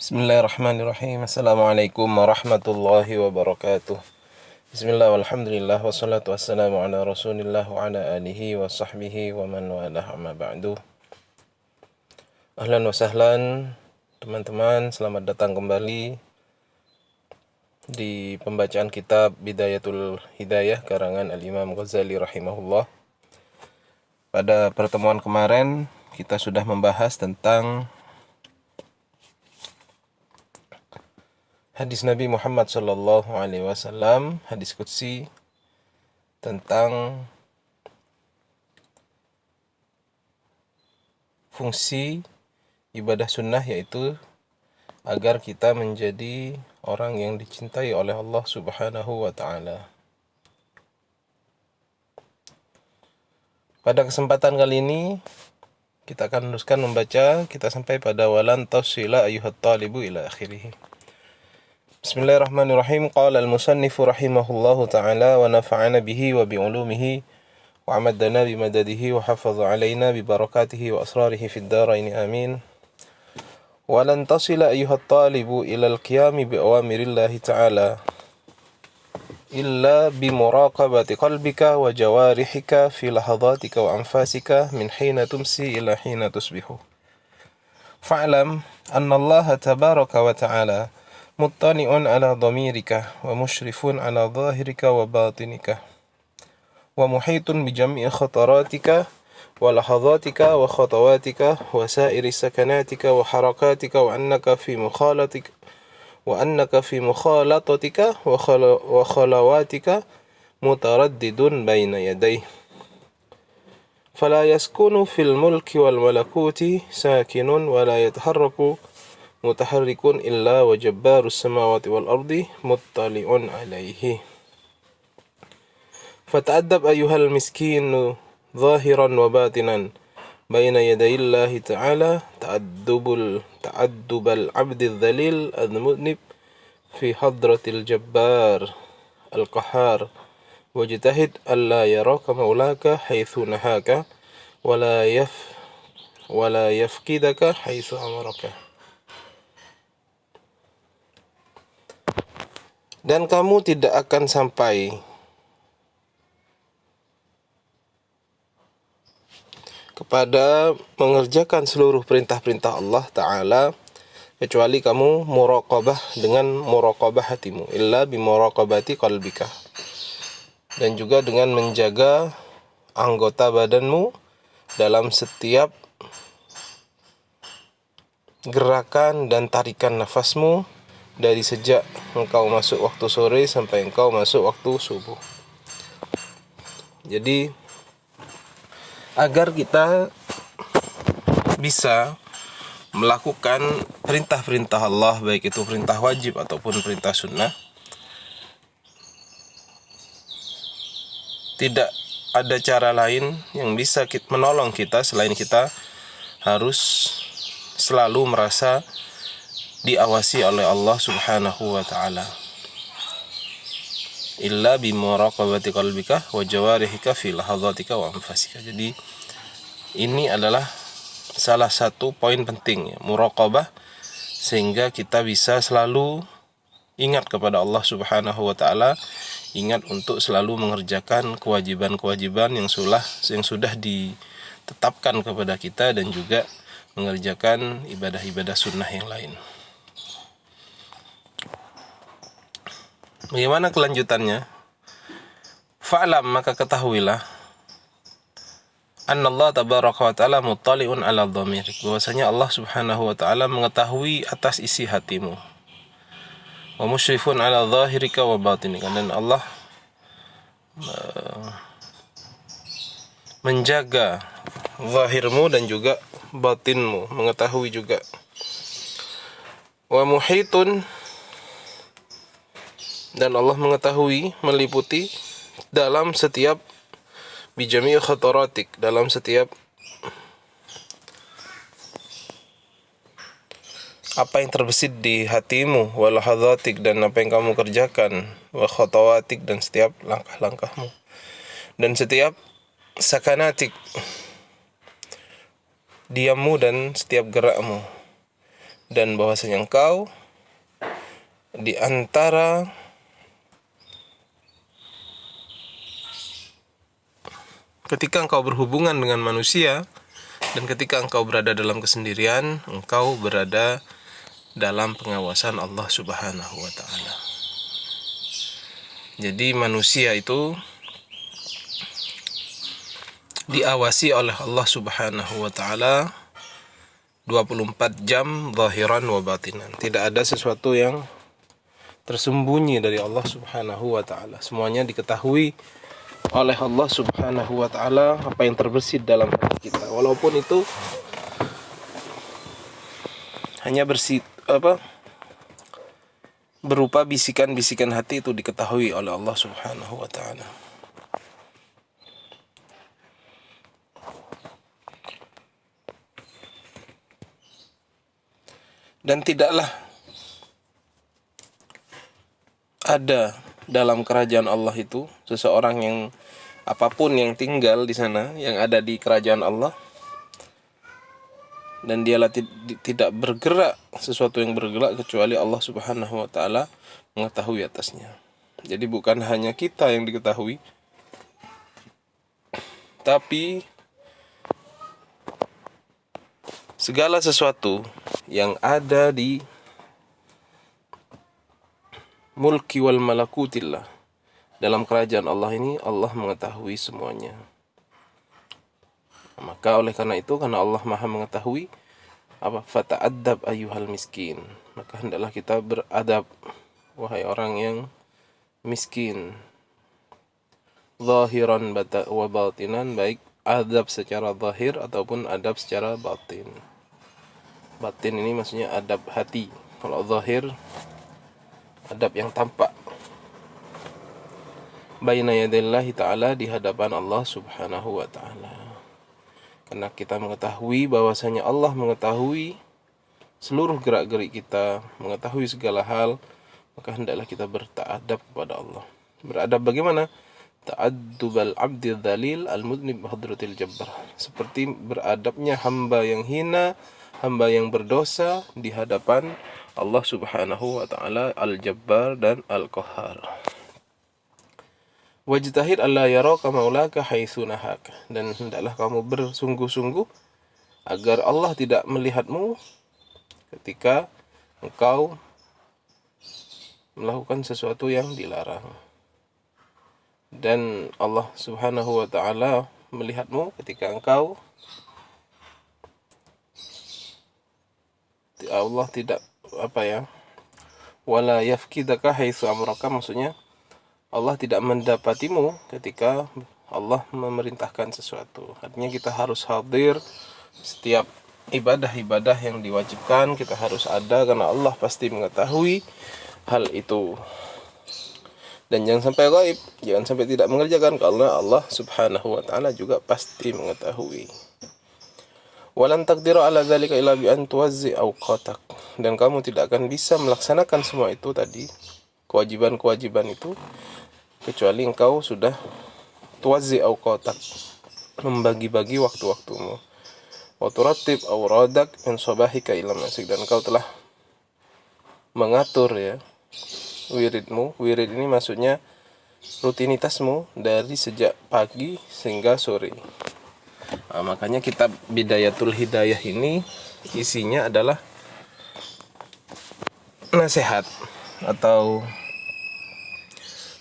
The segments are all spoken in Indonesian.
Bismillahirrahmanirrahim. Assalamualaikum warahmatullahi wabarakatuh. Bismillah walhamdulillah wassalatu wassalamu ala rasulillah wa ala alihi wa sahbihi wa man walah amma ba'du. Ahlan wa sahlan teman-teman, selamat datang kembali di pembacaan kitab Bidayatul Hidayah karangan Al-Imam Ghazali rahimahullah. Pada pertemuan kemarin kita sudah membahas tentang hadis Nabi Muhammad sallallahu alaihi wasallam, hadis qudsi tentang fungsi ibadah sunnah, yaitu agar kita menjadi orang yang dicintai oleh Allah Subhanahu wa taala. Pada kesempatan kali ini kita akan meneruskan membaca, kita sampai pada walan tasila ayyuhat talibu ila akhirih. Bismillahirrahmanirrahim. Qala al-musannifu rahimahullahu ta'ala wa nafa'ana bihi wa bi'ulumihi wa amaddana bimadadihi wa hafadha alayna bibarakatihi wa asrarihi fid daraini amin. Wa lan tasila ayyuhat talibu ila al-qiyami bi awamirillahi ta'ala illa bi muraqabati qalbika wa jawarihika fi lahadhatika wa anfasika min hina tumsi ila hina tusbihu. Fa'lam anna Allah tabaraka wa ta'ala muttali'un ala dhamirika wa mushrifun ala zahirika wa batinika wa muhitun bi jam'i khataratika wa lahadhatika wa khatawatika wa sa'iri sakanatika wa harakatika wa annaka fi mukhalatatika wa khalawatika mutaraddidun baina yadayhi fala yaskunu fil mulki wal malakuti sakinun wa la yataharraku mutaharrikun illa wa jabbarus samawati wal ardi muttali'un alaihi. Fata'addab ayyuhal miskinu zahiran wa batinan baina yadayillahi ta'ala ta'addubal abdil dhalil adh-mudnib fi hadratil jabbar al-qahhar wajtahid alla yaraka maulaka haythu nahaka wala yafkidaka haythu amaraka. Dan kamu tidak akan sampai kepada mengerjakan seluruh perintah-perintah Allah Ta'ala kecuali kamu muraqabah dengan muraqabah hatimu, illa bi muraqabati qalbika, dan juga dengan menjaga anggota badanmu dalam setiap gerakan dan tarikan nafasmu, dari sejak engkau masuk waktu sore sampai engkau masuk waktu subuh. Jadi agar kita bisa melakukan perintah-perintah Allah, baik itu perintah wajib ataupun perintah sunnah, tidak ada cara lain yang bisa menolong kita selain kita harus selalu merasa diawasi oleh Allah Subhanahu wa ta'ala. Illa bi muraqabati qalbika wa jawarihika fi lahadhatika wa anfasika. Jadi ini adalah salah satu poin penting, ya, muraqabah, sehingga kita bisa selalu ingat kepada Allah Subhanahu wa ta'ala, ingat untuk selalu mengerjakan kewajiban-kewajiban yang sudah ditetapkan kepada kita, dan juga mengerjakan ibadah-ibadah sunnah yang lain. Bagaimana kelanjutannya? Fa'lam, maka ketahuilah, annallah tabaraka wa ta'ala muttali'un ala dhamirik, bahwasanya Allah Subhanahu wa ta'ala mengetahui atas isi hatimu, wa musyrifun ala zahirika wa batinika, dan Allah menjaga zahirmu dan juga batinmu, mengetahui juga. Wa muhitun, dan Allah mengetahui, meliputi dalam setiap bijami khataratik, dalam setiap apa yang terbesit di hatimu, wa lahadhatik, dan apa yang kamu kerjakan, wa khatawatik, dan setiap langkah-langkahmu, dan setiap sakanatik, diammu dan setiap gerakmu, dan bahwasanya engkau di antara ketika engkau berhubungan dengan manusia dan ketika engkau berada dalam kesendirian, engkau berada dalam pengawasan Allah Subhanahu wa taala. Jadi manusia itu diawasi oleh Allah Subhanahu wa taala 24 jam zahiran wa batinan. Tidak ada sesuatu yang tersembunyi dari Allah Subhanahu wa taala. Semuanya diketahui oleh Allah Subhanahu wa taala, apa yang terbersit dalam hati kita. Walaupun itu hanya berupa bisikan-bisikan hati, itu diketahui oleh Allah Subhanahu wa taala. Dan tidaklah ada dalam kerajaan Allah itu seseorang yang apapun yang tinggal di sana, yang ada di kerajaan Allah, dan dialah tidak bergerak sesuatu yang bergerak kecuali Allah Subhanahu wa taala mengetahui atasnya. Jadi bukan hanya kita yang diketahui, tapi segala sesuatu yang ada di mulki wal malakutillah, dalam kerajaan Allah ini, Allah mengetahui semuanya. Maka oleh karena itu, karena Allah Maha mengetahui, fata'addab ayyuhal miskin, maka hendaklah kita beradab, wahai orang yang miskin. Zahiran wa batinan, baik adab secara zahir ataupun adab secara batin. Batin ini maksudnya adab hati. Kalau zahir, adab yang tampak. Baina yadillahi ta'ala, di hadapan Allah Subhanahu wa ta'ala. Karena kita mengetahui bahwasanya Allah mengetahui seluruh gerak-gerik kita, mengetahui segala hal, maka hendaklah kita berta'adab kepada Allah. Beradab bagaimana? Ta'addubal abdi dzalil al-mudnib hadratil jabbar. Seperti beradabnya hamba yang hina, hamba yang berdosa di hadapan Allah Subhanahu wa ta'ala al-jabbar dan al-qahhar. Wajtahid alla yaraka maulaka haitsu nahaka, dan hendaklah kamu bersungguh-sungguh agar Allah tidak melihatmu ketika engkau melakukan sesuatu yang dilarang. Dan Allah Subhanahu wa ta'ala melihatmu ketika engkau, Allah tidak wala yafkidaka haitsu amraka, maksudnya Allah tidak mendapatimu ketika Allah memerintahkan sesuatu. Artinya kita harus hadir setiap ibadah-ibadah yang diwajibkan, kita harus ada karena Allah pasti mengetahui hal itu. Dan jangan sampai gaib, jangan sampai tidak mengerjakan, karena Allah Subhanahu wa ta'ala juga pasti mengetahui. Walan taqdiru ala dzalika illa bi an tuwazzi awqatak, dan kamu tidak akan bisa melaksanakan semua itu tadi, kewajiban-kewajiban itu, kecuali engkau sudah tuwazzi awqatak, membagi-bagi waktu-waktumu. Wa turattib awradak min sabahika ila masik, dan engkau telah mengatur wiridmu. Wirid ini maksudnya rutinitasmu dari sejak pagi sehingga sore. Makanya kitab Bidayatul Hidayah ini isinya adalah nasihat atau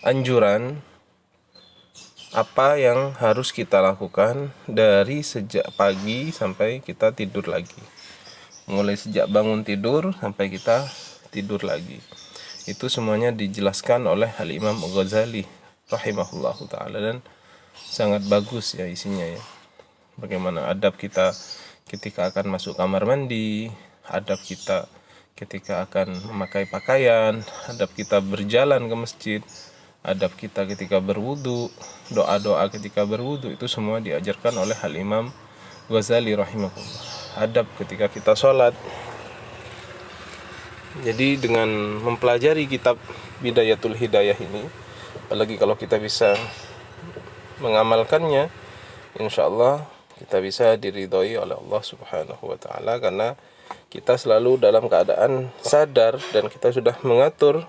anjuran apa yang harus kita lakukan dari sejak pagi sampai kita tidur lagi. Mulai sejak bangun tidur sampai kita tidur lagi. Itu semuanya dijelaskan oleh Al-Imam Ghazali rahimahullahu ta'ala, dan sangat bagus isinya Bagaimana adab kita ketika akan masuk kamar mandi, adab kita ketika akan memakai pakaian, adab kita berjalan ke masjid, adab kita ketika berwudu, doa-doa ketika berwudu, itu semua diajarkan oleh Al-Imam Ghazali rahimahullah. Adab ketika kita sholat. Jadi dengan mempelajari kitab Bidayatul Hidayah ini, apalagi kalau kita bisa mengamalkannya, insyaallah kita bisa diridhoi oleh Allah Subhanahu wa ta'ala, karena kita selalu dalam keadaan sadar dan kita sudah mengatur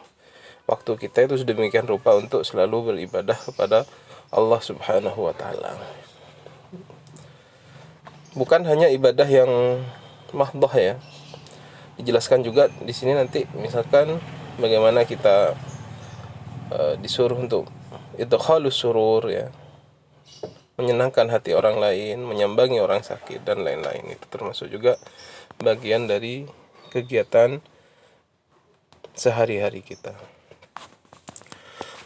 waktu kita itu sedemikian rupa untuk selalu beribadah kepada Allah Subhanahu wa taala. Bukan hanya ibadah yang mahdhah ya. Dijelaskan juga di sini nanti misalkan bagaimana kita disuruh untuk idkhalus surur ya. Menyenangkan hati orang lain, menyambangi orang sakit dan lain-lain. Itu termasuk juga bagian dari kegiatan sehari-hari kita.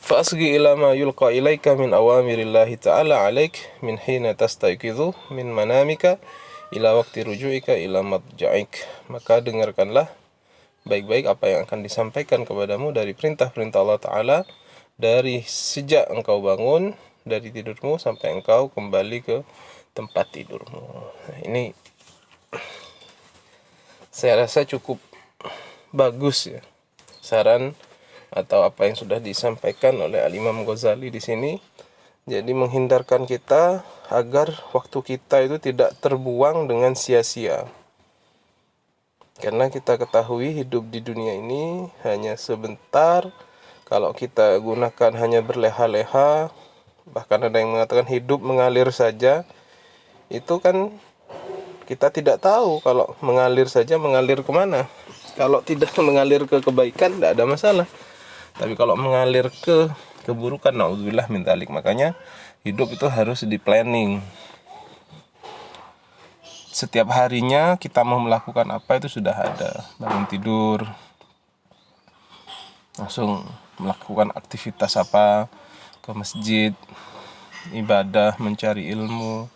Fa'asgi ila ma yulqa ilaika min awamirillahi ta'ala alaik min hina tastayqidhu min manamika ila waktu ruju'ika ila madja'ik. Maka dengarkanlah baik-baik apa yang akan disampaikan kepadamu dari perintah-perintah Allah Ta'ala dari sejak engkau bangun dari tidurmu sampai engkau kembali ke tempat tidurmu. Nah, ini saya rasa cukup bagus ya saran atau apa yang sudah disampaikan oleh Al-Imam Ghazali di sini. Jadi menghindarkan kita agar waktu kita itu tidak terbuang dengan sia-sia. Karena kita ketahui hidup di dunia ini hanya sebentar. Kalau kita gunakan hanya berleha-leha, bahkan ada yang mengatakan hidup mengalir saja, itu kan kita tidak tahu kalau mengalir saja mengalir kemana. Kalau tidak mengalir ke kebaikan tidak ada masalah, tapi kalau mengalir ke keburukan, naudzubillah min dzalik. Makanya hidup itu harus di planning. Setiap harinya kita mau melakukan apa itu sudah ada. Bangun tidur, langsung melakukan aktivitas apa, ke masjid, ibadah, mencari ilmu,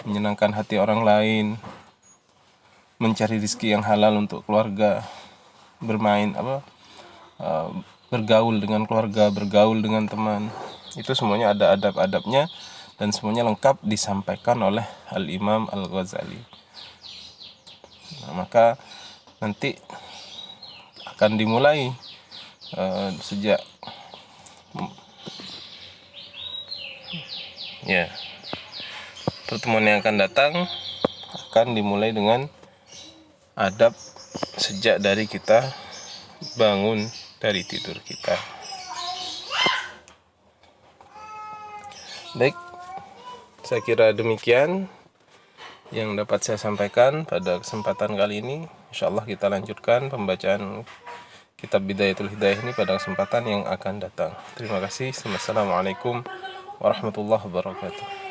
menyenangkan hati orang lain, mencari rezeki yang halal untuk keluarga, bermain bergaul dengan keluarga, bergaul dengan teman. Itu semuanya ada adab-adabnya dan semuanya lengkap disampaikan oleh Al-Imam Al-Ghazali. Nah, maka nanti akan dimulai sejak pertemuan yang akan datang akan dimulai dengan adab sejak dari kita bangun dari tidur kita. Baik, saya kira demikian yang dapat saya sampaikan pada kesempatan kali ini. Insyaallah kita lanjutkan pembacaan kitab Bidayatul Hidayah ini pada kesempatan yang akan datang. Terima kasih. Wassalamualaikum warahmatullahi wabarakatuh.